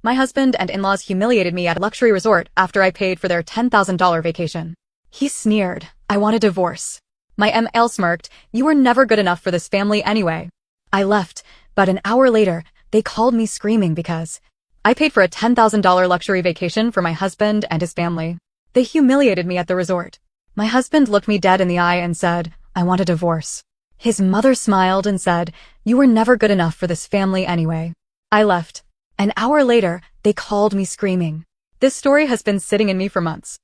My husband and in-laws humiliated me at a luxury resort after I paid for their $10,000 vacation. He sneered. I want a divorce. My ML smirked. You were never good enough for this family anyway. I left, but an hour later, they called me screaming because I paid for a $10,000 luxury vacation for my husband and his family. They humiliated me at the resort. My husband looked me dead in the eye and said, I want a divorce. His mother smiled and said, you were never good enough for this family anyway. I left. An hour later, they called me screaming. This story has been sitting in me for months.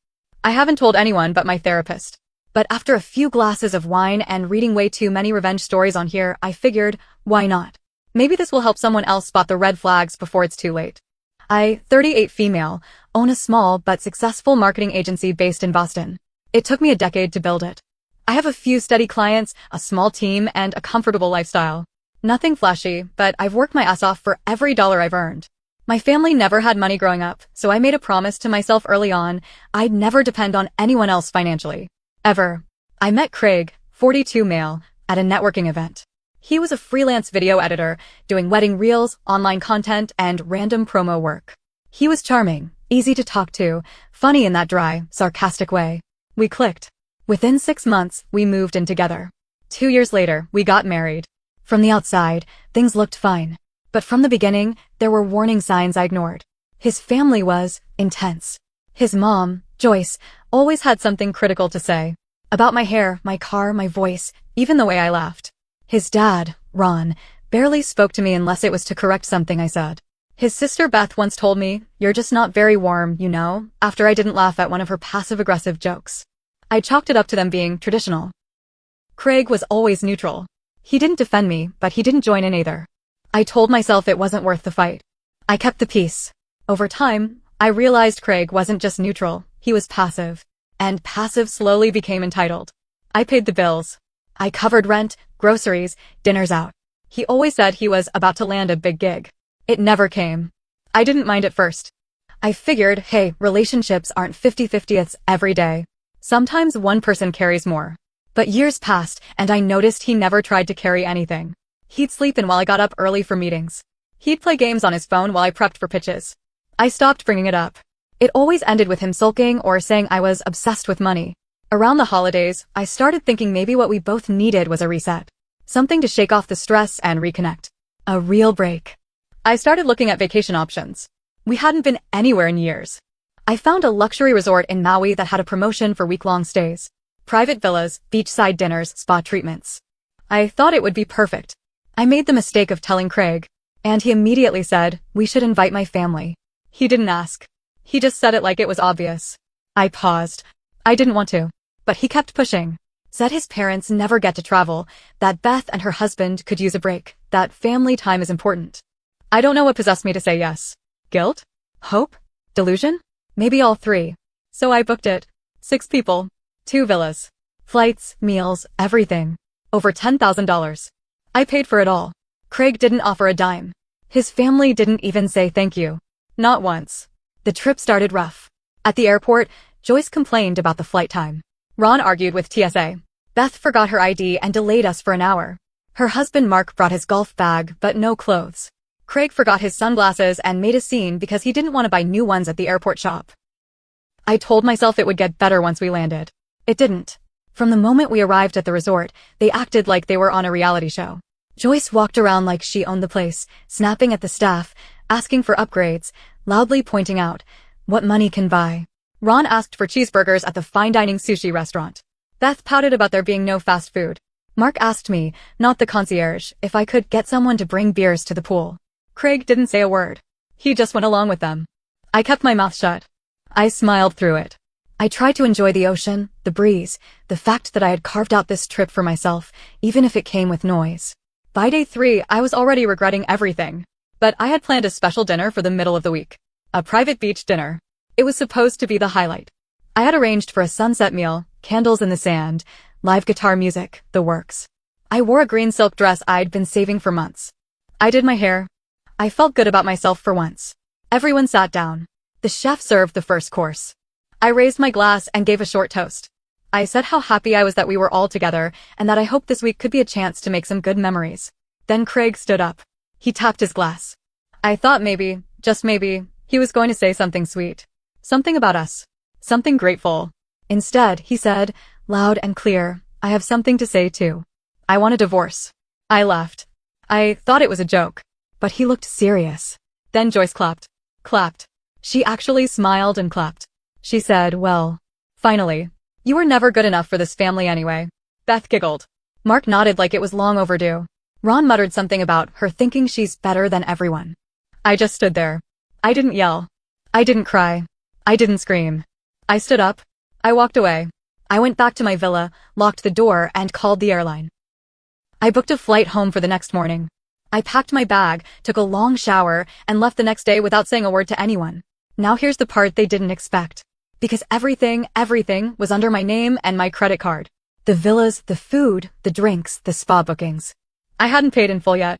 I haven't told anyone but my therapist. But after a few glasses of wine and reading way too many revenge stories on here, I figured, why not? Maybe this will help someone else spot the red flags before it's too late. I, 38 female, own a small but successful marketing agency based in Boston. It took me a decade to build it. I have a few steady clients, a small team, and a comfortable lifestyle. Nothing flashy, but I've worked my ass off for every dollar I've earned. My family never had money growing up, so I made a promise to myself early on, I'd never depend on anyone else financially. Ever. I met Craig, 42 male, at a networking event. He was a freelance video editor, doing wedding reels, online content, and random promo work. He was charming, easy to talk to, funny in that dry, sarcastic way. We clicked. Within 6 months, we moved in together. 2 years later, we got married. From the outside, things looked fine. But from the beginning, there were warning signs I ignored. His family was intense. His mom, Joyce, always had something critical to say. About my hair, my car, my voice, even the way I laughed. His dad, Ron, barely spoke to me unless it was to correct something I said. His sister Beth once told me, you're just not very warm, you know, after I didn't laugh at one of her passive-aggressive jokes. I chalked it up to them being traditional. Craig was always neutral. He didn't defend me, but he didn't join in either. I told myself it wasn't worth the fight. I kept the peace. Over time, I realized Craig wasn't just neutral, he was passive. And passive slowly became entitled. I paid the bills. I covered rent, groceries, dinners out. He always said he was about to land a big gig. It never came. I didn't mind at first. I figured, hey, relationships aren't 50-50ths every day. Sometimes one person carries more. But years passed, and I noticed he never tried to carry anything. He'd sleep in while I got up early for meetings. He'd play games on his phone while I prepped for pitches. I stopped bringing it up. It always ended with him sulking or saying I was obsessed with money. Around the holidays, I started thinking maybe what we both needed was a reset. Something to shake off the stress and reconnect. A real break. I started looking at vacation options. We hadn't been anywhere in years. I found a luxury resort in Maui that had a promotion for week-long stays. Private villas, beachside dinners, spa treatments. I thought it would be perfect. I made the mistake of telling Craig, and he immediately said, we should invite my family. He didn't ask. He just said it like it was obvious. I paused. I didn't want to, but he kept pushing. Said his parents never get to travel, that Beth and her husband could use a break, that family time is important. I don't know what possessed me to say yes. Guilt? Hope? Delusion? Maybe all three. So I booked it. 6 people. 2 villas. Flights, meals, everything. Over $10,000. I paid for it all. Craig didn't offer a dime. His family didn't even say thank you. Not once. The trip started rough. At the airport, Joyce complained about the flight time. Ron argued with TSA. Beth forgot her ID and delayed us for an hour. Her husband Mark brought his golf bag but no clothes. Craig forgot his sunglasses and made a scene because he didn't want to buy new ones at the airport shop. I told myself it would get better once we landed. It didn't. From the moment we arrived at the resort, they acted like they were on a reality show. Joyce walked around like she owned the place, snapping at the staff, asking for upgrades, loudly pointing out what money can buy. Ron asked for cheeseburgers at the fine dining sushi restaurant. Beth pouted about there being no fast food. Mark asked me, not the concierge, if I could get someone to bring beers to the pool. Craig didn't say a word. He just went along with them. I kept my mouth shut. I smiled through it. I tried to enjoy the ocean, the breeze, the fact that I had carved out this trip for myself, even if it came with noise. By day 3, I was already regretting everything. But I had planned a special dinner for the middle of the week. A private beach dinner. It was supposed to be the highlight. I had arranged for a sunset meal, candles in the sand, live guitar music, the works. I wore a green silk dress I'd been saving for months. I did my hair. I felt good about myself for once. Everyone sat down. The chef served the first course. I raised my glass and gave a short toast. I said how happy I was that we were all together and that I hoped this week could be a chance to make some good memories. Then Craig stood up. He tapped his glass. I thought maybe Just maybe, he was going to say something sweet. Something about us. Something grateful. Instead, he said, loud and clear, I have something to say too. I want a divorce. I laughed. I thought it was a joke. But he looked serious. Then Joyce clapped. Clapped. She actually smiled and clapped. She said, well, finally. You were never good enough for this family anyway. Beth giggled. Mark nodded like it was long overdue. Ron muttered something about her thinking she's better than everyone. I just stood there. I didn't yell. I didn't cry. I didn't scream. I stood up. I walked away. I went back to my villa, locked the door, and called the airline. I booked a flight home for the next morning. I packed my bag, took a long shower, and left the next day without saying a word to anyone. Now here's the part they didn't expect. Because everything was under my name and my credit card. The villas, the food, the drinks, the spa bookings. I hadn't paid in full yet.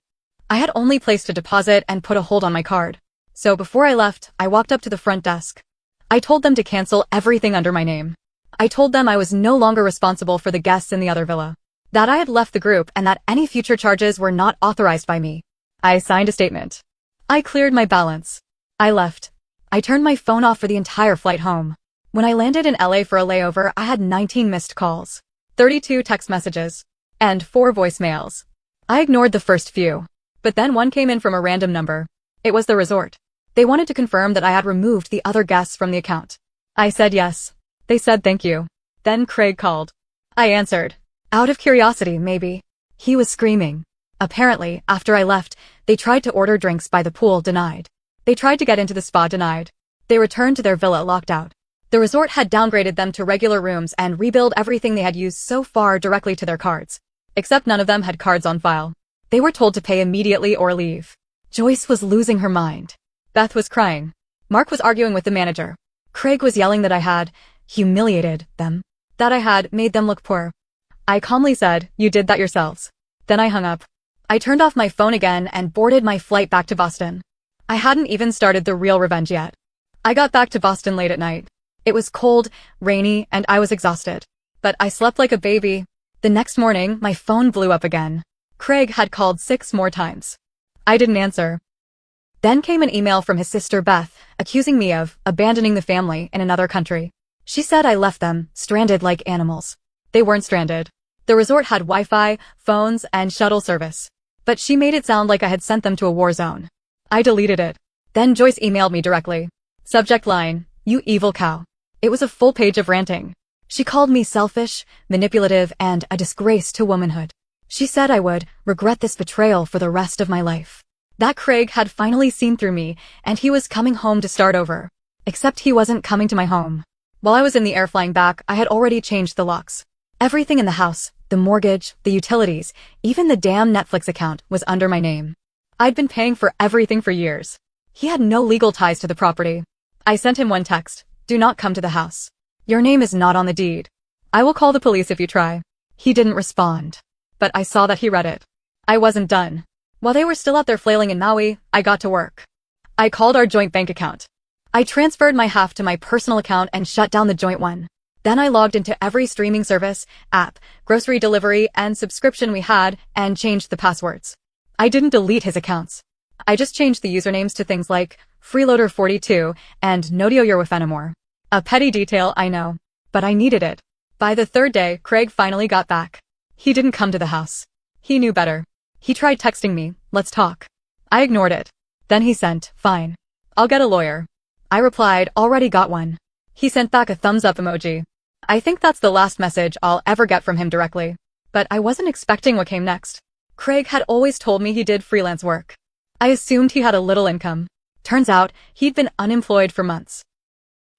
I had only placed a deposit and put a hold on my card. So before I left, I walked up to the front desk. I told them to cancel everything under my name. I told them I was no longer responsible for the guests in the other villa. That I had left the group and that any future charges were not authorized by me. I signed a statement. I cleared my balance. I left. I turned my phone off for the entire flight home. When I landed in LA for a layover, I had 19 missed calls, 32 text messages, and 4 voicemails. I ignored the first few, but then one came in from a random number. It was the resort. They wanted to confirm that I had removed the other guests from the account. I said yes. They said thank you. Then Craig called. I answered. Out of curiosity, maybe. He was screaming. Apparently, after I left, they tried to order drinks by the pool, denied. They tried to get into the spa, denied. They returned to their villa, locked out. The resort had downgraded them to regular rooms and rebuilt everything they had used so far directly to their cards. Except none of them had cards on file. They were told to pay immediately or leave. Joyce was losing her mind. Beth was crying. Mark was arguing with the manager. Craig was yelling that I had humiliated them. That I had made them look poor. I calmly said, you did that yourselves. Then I hung up. I turned off my phone again and boarded my flight back to Boston. I hadn't even started the real revenge yet. I got back to Boston late at night. It was cold, rainy, and I was exhausted. But I slept like a baby. The next morning, my phone blew up again. Craig had called 6 more times. I didn't answer. Then came an email from his sister Beth, accusing me of abandoning the family in another country. She said I left them, stranded like animals. They weren't stranded. The resort had Wi-Fi, phones, and shuttle service. But she made it sound like I had sent them to a war zone. I deleted it. Then Joyce emailed me directly. Subject line, you evil cow. It was a full page of ranting. She called me selfish, manipulative, and a disgrace to womanhood. She said I would regret this betrayal for the rest of my life. That Craig had finally seen through me, and he was coming home to start over. Except he wasn't coming to my home. While I was in the air flying back, I had already changed the locks. Everything in the house, the mortgage, the utilities, even the damn Netflix account was under my name. I'd been paying for everything for years. He had no legal ties to the property. I sent him one text. Do not come to the house. Your name is not on the deed. I will call the police if you try. He didn't respond. But I saw that he read it. I wasn't done. While they were still out there flailing in Maui, I got to work. I called our joint bank account. I transferred my half to my personal account and shut down the joint one. Then I logged into every streaming service, app, grocery delivery, and subscription we had and changed the passwords. I didn't delete his accounts. I just changed the usernames to things like Freeloader42 and Nodio Yerwafenamore. A petty detail, I know. But I needed it. By the 3rd day, Craig finally got back. He didn't come to the house. He knew better. He tried texting me, let's talk. I ignored it. Then he sent, fine. I'll get a lawyer. I replied, already got one. He sent back a thumbs up emoji. I think that's the last message I'll ever get from him directly. But I wasn't expecting what came next. Craig had always told me he did freelance work. I assumed he had a little income. Turns out, he'd been unemployed for months.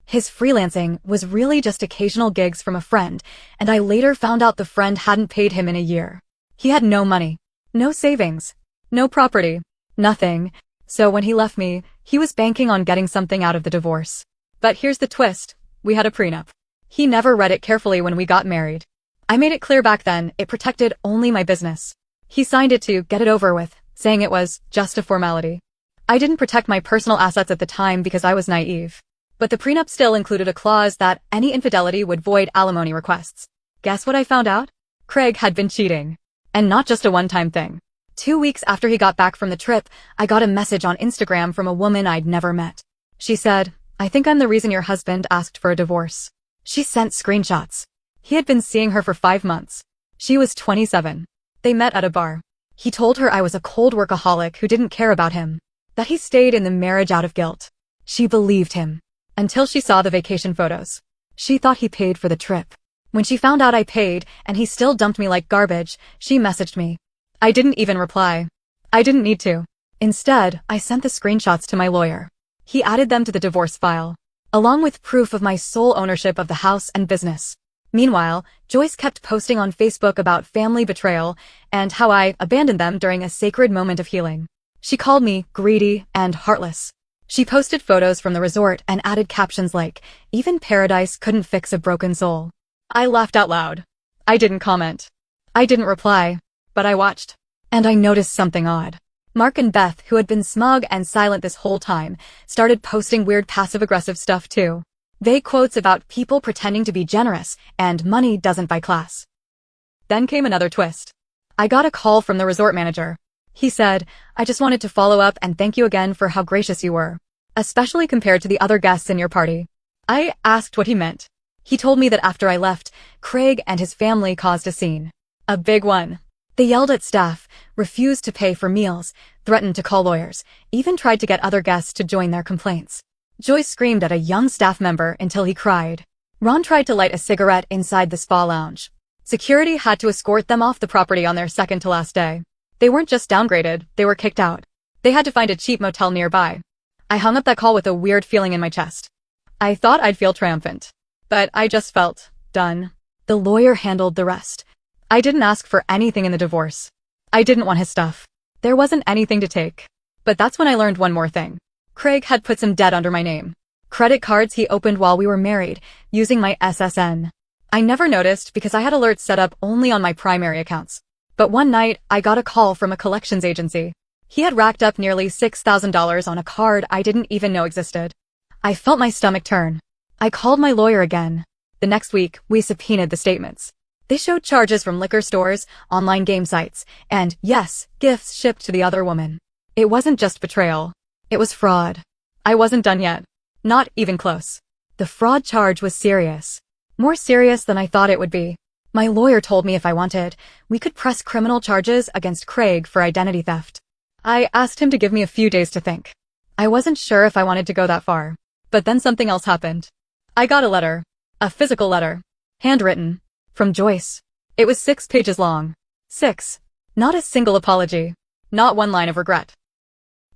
His freelancing was really just occasional gigs from a friend, and I later found out the friend hadn't paid him in a year. He had no money, no savings, no property, nothing. So when he left me, he was banking on getting something out of the divorce. But here's the twist. We had a prenup. He never read it carefully when we got married. I made it clear back then it protected only my business. He signed it to get it over with, saying it was just a formality. I didn't protect my personal assets at the time because I was naive. But the prenup still included a clause that any infidelity would void alimony requests. Guess what I found out? Craig had been cheating. And not just a one-time thing. 2 weeks after he got back from the trip, I got a message on Instagram from a woman I'd never met. She said, "I think I'm the reason your husband asked for a divorce." She sent screenshots. He had been seeing her for 5 months. She was 27. They met at a bar. He told her I was a cold workaholic who didn't care about him, that he stayed in the marriage out of guilt. She believed him. Until she saw the vacation photos. She thought he paid for the trip. When she found out I paid and he still dumped me like garbage, she messaged me. I didn't even reply. I didn't need to. Instead, I sent the screenshots to my lawyer. He added them to the divorce file, along with proof of my sole ownership of the house and business. Meanwhile, Joyce kept posting on Facebook about family betrayal and how I abandoned them during a sacred moment of healing. She called me greedy and heartless. She posted photos from the resort and added captions like, "Even paradise couldn't fix a broken soul." I laughed out loud. I didn't comment. I didn't reply, but I watched. And I noticed something odd. Mark and Beth, who had been smug and silent this whole time, started posting weird passive-aggressive stuff too. Vague quotes about people pretending to be generous and money doesn't buy class. Then came another twist. I got a call from the resort manager. He said, "I just wanted to follow up and thank you again for how gracious you were, especially compared to the other guests in your party." I asked what he meant. He told me that after I left, Craig and his family caused a scene. A big one. They yelled at staff, refused to pay for meals, threatened to call lawyers, even tried to get other guests to join their complaints. Joyce screamed at a young staff member until he cried. Ron tried to light a cigarette inside the spa lounge. Security had to escort them off the property on their second-to-last day. They weren't just downgraded, they were kicked out. They had to find a cheap motel nearby. I hung up that call with a weird feeling in my chest. I thought I'd feel triumphant. But I just felt done. The lawyer handled the rest. I didn't ask for anything in the divorce. I didn't want his stuff. There wasn't anything to take. But that's when I learned one more thing. Craig had put some debt under my name. Credit cards he opened while we were married, using my SSN. I never noticed because I had alerts set up only on my primary accounts. But one night, I got a call from a collections agency. He had racked up nearly $6,000 on a card I didn't even know existed. I felt my stomach turn. I called my lawyer again. The next week, we subpoenaed the statements. They showed charges from liquor stores, online game sites, and, yes, gifts shipped to the other woman. It wasn't just betrayal. It was fraud. I wasn't done yet. Not even close. The fraud charge was serious. More serious than I thought it would be. My lawyer told me if I wanted, we could press criminal charges against Craig for identity theft. I asked him to give me a few days to think. I wasn't sure if I wanted to go that far. But then something else happened. I got a letter. A physical letter. Handwritten. From Joyce. It was 6 pages long. 6. Not a single apology. Not one line of regret.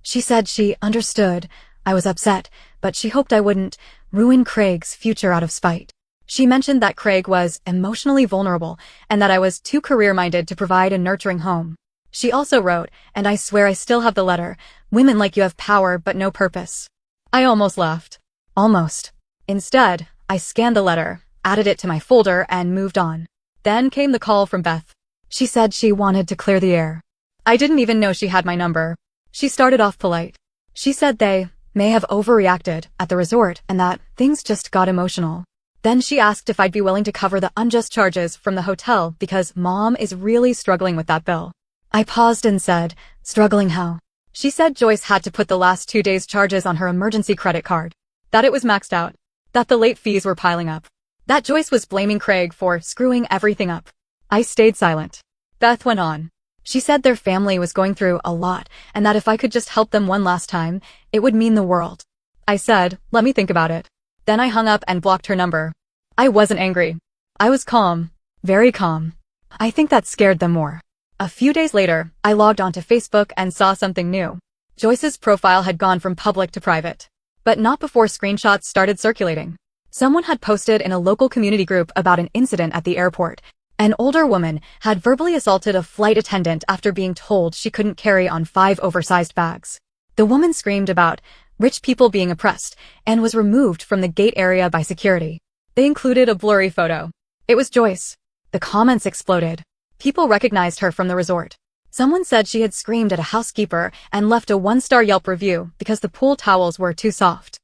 She said she understood. I was upset, but she hoped I wouldn't ruin Craig's future out of spite. She mentioned that Craig was emotionally vulnerable and that I was too career-minded to provide a nurturing home. She also wrote, and I swear I still have the letter, "Women like you have power but no purpose." I almost laughed. Almost. Instead, I scanned the letter, added it to my folder, and moved on. Then came the call from Beth. She said she wanted to clear the air. I didn't even know she had my number. She started off polite. She said they may have overreacted at the resort and that things just got emotional. Then she asked if I'd be willing to cover the unjust charges from the hotel because Mom is really struggling with that bill. I paused and said, "Struggling how?" She said Joyce had to put the last 2 days' charges on her emergency credit card. That it was maxed out. That the late fees were piling up. That Joyce was blaming Craig for screwing everything up. I stayed silent. Beth went on. She said their family was going through a lot and that if I could just help them one last time, it would mean the world. I said, "Let me think about it." Then I hung up and blocked her number. I wasn't angry. I was calm. Very calm. I think that scared them more. A few days later, I logged onto Facebook and saw something new. Joyce's profile had gone from public to private. But not before screenshots started circulating. Someone had posted in a local community group about an incident at the airport. An older woman had verbally assaulted a flight attendant after being told she couldn't carry on 5 oversized bags. The woman screamed about rich people being oppressed and was removed from the gate area by security. They included a blurry photo. It was Joyce. The comments exploded. People recognized her from the resort. Someone said she had screamed at a housekeeper and left a 1-star Yelp review because the pool towels were too soft.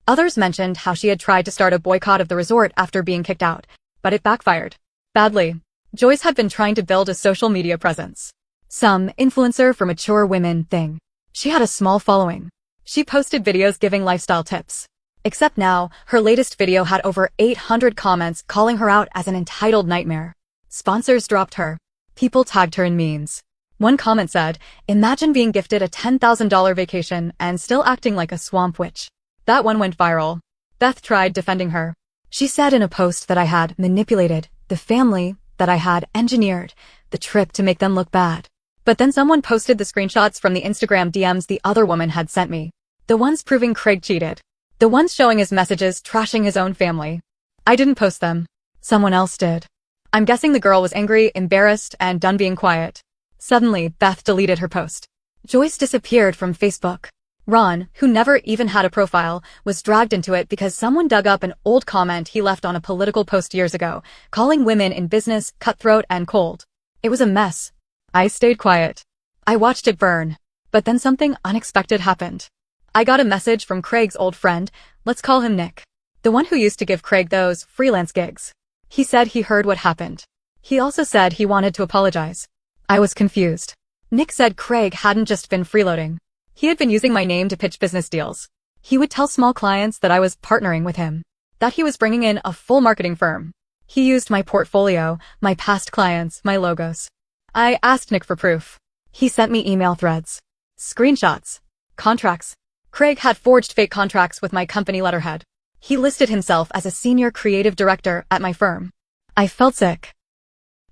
Others mentioned how she had tried to start a boycott of the resort after being kicked out, but it backfired. Badly. Joyce had been trying to build a social media presence. Some influencer for mature women thing. She had a small following. She posted videos giving lifestyle tips. Except now, her latest video had over 800 comments calling her out as an entitled nightmare. Sponsors dropped her. People tagged her in memes. One comment said, "Imagine being gifted a $10,000 vacation and still acting like a swamp witch." That one went viral. Beth tried defending her. She said in a post that I had manipulated the family, that I had engineered the trip to make them look bad. But then someone posted the screenshots from the Instagram DMs the other woman had sent me. The ones proving Craig cheated. The ones showing his messages trashing his own family. I didn't post them. Someone else did. I'm guessing the girl was angry, embarrassed, and done being quiet. Suddenly, Beth deleted her post. Joyce disappeared from Facebook. Ron, who never even had a profile, was dragged into it because someone dug up an old comment he left on a political post years ago, calling women in business cutthroat and cold. It was a mess. I stayed quiet. I watched it burn. But then something unexpected happened. I got a message from Craig's old friend, let's call him Nick. The one who used to give Craig those freelance gigs. He said he heard what happened. He also said he wanted to apologize. I was confused. Nick said Craig hadn't just been freeloading. He had been using my name to pitch business deals. He would tell small clients that I was partnering with him, that he was bringing in a full marketing firm. He used my portfolio, my past clients, my logos. I asked Nick for proof. He sent me email threads, screenshots, contracts. Craig had forged fake contracts with my company letterhead. He listed himself as a senior creative director at my firm. I felt sick.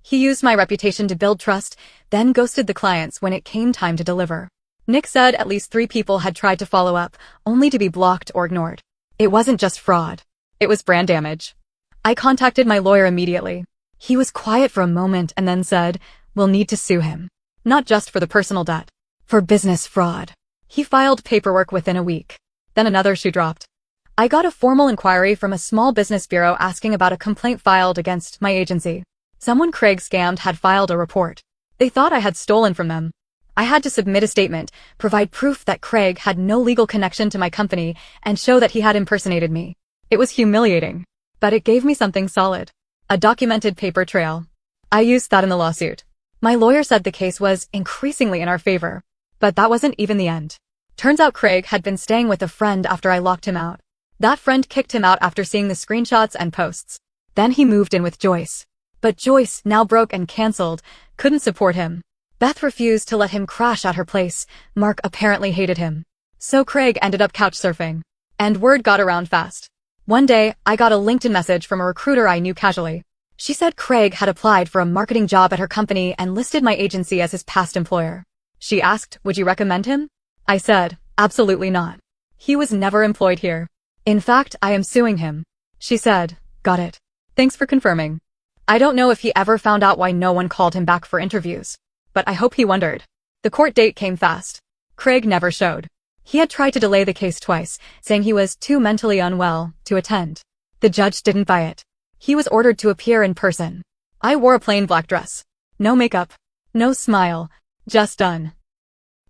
He used my reputation to build trust, then ghosted the clients when it came time to deliver. Nick said at least 3 people had tried to follow up, only to be blocked or ignored. It wasn't just fraud. It was brand damage. I contacted my lawyer immediately. He was quiet for a moment and then said, "We'll need to sue him. Not just for the personal debt. For business fraud." He filed paperwork within a week. Then another shoe dropped. I got a formal inquiry from a small business bureau asking about a complaint filed against my agency. Someone Craig scammed had filed a report. They thought I had stolen from them. I had to submit a statement, provide proof that Craig had no legal connection to my company, and show that he had impersonated me. It was humiliating. But it gave me something solid. A documented paper trail. I used that in the lawsuit. My lawyer said the case was increasingly in our favor. But that wasn't even the end. Turns out Craig had been staying with a friend after I locked him out. That friend kicked him out after seeing the screenshots and posts. Then he moved in with Joyce. But Joyce, now broke and cancelled, couldn't support him. Beth refused to let him crash at her place. Mark apparently hated him. So Craig ended up couch surfing. And word got around fast. One day, I got a LinkedIn message from a recruiter I knew casually. She said Craig had applied for a marketing job at her company and listed my agency as his past employer. She asked, "Would you recommend him?" I said, "Absolutely not. He was never employed here. In fact, I am suing him." She said, "Got it. Thanks for confirming." I don't know if he ever found out why no one called him back for interviews. But I hope he wondered. The court date came fast. Craig never showed. He had tried to delay the case twice, saying he was too mentally unwell to attend. The judge didn't buy it. He was ordered to appear in person. I wore a plain black dress. No makeup. No smile. Just done.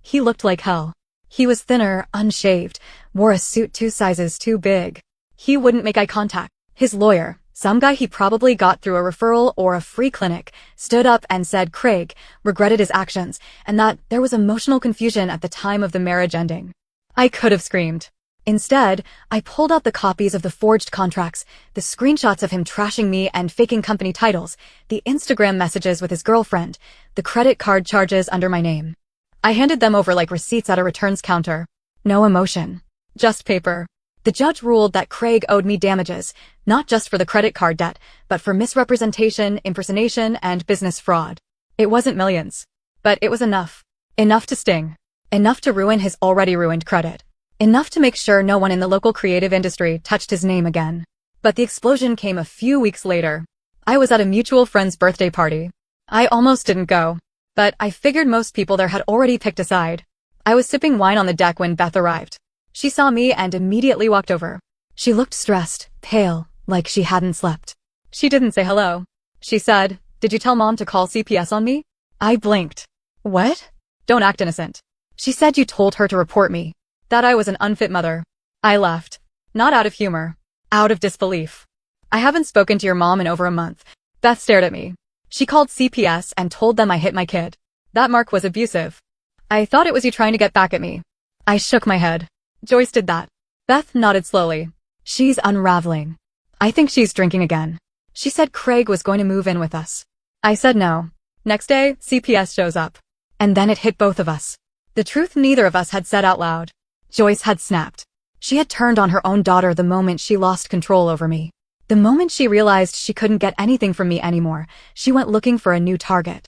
He looked like hell. He was thinner, unshaved, wore a suit 2 sizes too big. He wouldn't make eye contact. His lawyer, some guy he probably got through a referral or a free clinic, stood up and said Craig regretted his actions and that there was emotional confusion at the time of the marriage ending. I could have screamed. Instead, I pulled out the copies of the forged contracts, the screenshots of him trashing me and faking company titles, the Instagram messages with his girlfriend, the credit card charges under my name. I handed them over like receipts at a returns counter. No emotion. Just paper. The judge ruled that Craig owed me damages, not just for the credit card debt, but for misrepresentation, impersonation, and business fraud. It wasn't millions. But it was enough. Enough to sting. Enough to ruin his already ruined credit. Enough to make sure no one in the local creative industry touched his name again. But the explosion came a few weeks later. I was at a mutual friend's birthday party. I almost didn't go. But I figured most people there had already picked a side. I was sipping wine on the deck when Beth arrived. She saw me and immediately walked over. She looked stressed, pale, like she hadn't slept. She didn't say hello. She said, "Did you tell Mom to call CPS on me?" I blinked. "What?" "Don't act innocent. She said you told her to report me. That I was an unfit mother." I laughed. Not out of humor. Out of disbelief. "I haven't spoken to your mom in over a month." Beth stared at me. "She called CPS and told them I hit my kid." That mark was abusive. I thought it was you trying to get back at me. I shook my head. Joyce did that. Beth nodded slowly. She's unraveling. I think she's drinking again. She said Craig was going to move in with us. I said no. Next day, CPS shows up. And then it hit both of us. The truth neither of us had said out loud. Joyce had snapped. She had turned on her own daughter the moment she lost control over me. The moment she realized she couldn't get anything from me anymore, she went looking for a new target.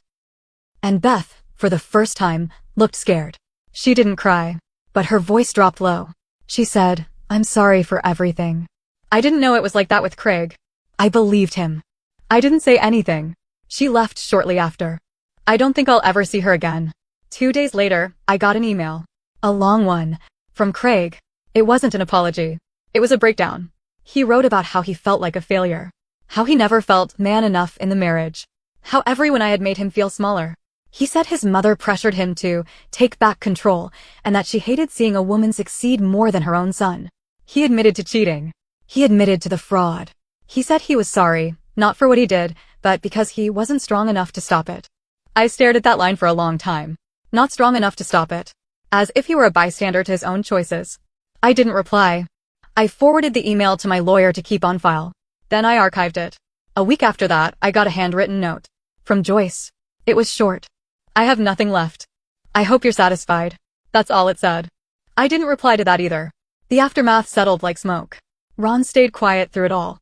And Beth, for the first time, looked scared. She didn't cry, but her voice dropped low. She said, "I'm sorry for everything." I didn't know it was like that with Craig. I believed him. I didn't say anything. She left shortly after. I don't think I'll ever see her again. 2 days later, I got an email. A long one. From Craig. It wasn't an apology. It was a breakdown. He wrote about how he felt like a failure. How he never felt man enough in the marriage. How everyone I had made him feel smaller. He said his mother pressured him to take back control, and that she hated seeing a woman succeed more than her own son. He admitted to cheating. He admitted to the fraud. He said he was sorry, not for what he did, but because he wasn't strong enough to stop it. I stared at that line for a long time. Not strong enough to stop it. As if he were a bystander to his own choices. I didn't reply. I forwarded the email to my lawyer to keep on file. Then I archived it. A week after that, I got a handwritten note. From Joyce. It was short. "I have nothing left. I hope you're satisfied." That's all it said. I didn't reply to that either. The aftermath settled like smoke. Ron stayed quiet through it all.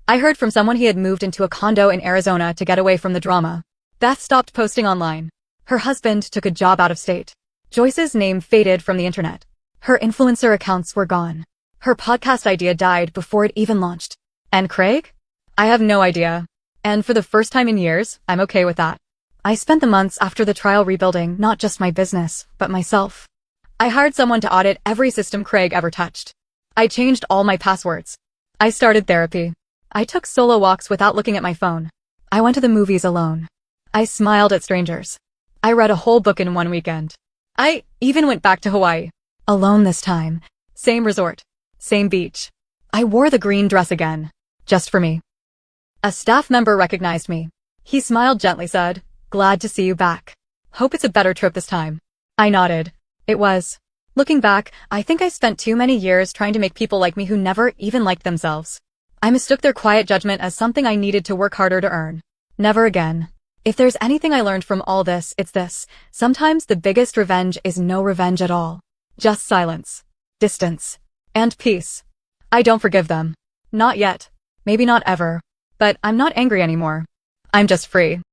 I heard from someone he had moved into a condo in Arizona to get away from the drama. Beth stopped posting online. Her husband took a job out of state. Joyce's name faded from the internet. Her influencer accounts were gone. Her podcast idea died before it even launched. And Craig? I have no idea. And for the first time in years, I'm okay with that. I spent the months after the trial rebuilding not just my business, but myself. I hired someone to audit every system Craig ever touched. I changed all my passwords. I started therapy. I took solo walks without looking at my phone. I went to the movies alone. I smiled at strangers. I read a whole book in one weekend. I even went back to Hawaii. Alone this time. Same resort. Same beach. I wore the green dress again. Just for me. A staff member recognized me. He smiled gently, said, "Glad to see you back. Hope it's a better trip this time." I nodded. It was. Looking back, I think I spent too many years trying to make people like me who never even liked themselves. I mistook their quiet judgment as something I needed to work harder to earn. Never again. If there's anything I learned from all this, it's this. Sometimes the biggest revenge is no revenge at all. Just silence. Distance. And peace. I don't forgive them. Not yet. Maybe not ever. But I'm not angry anymore. I'm just free.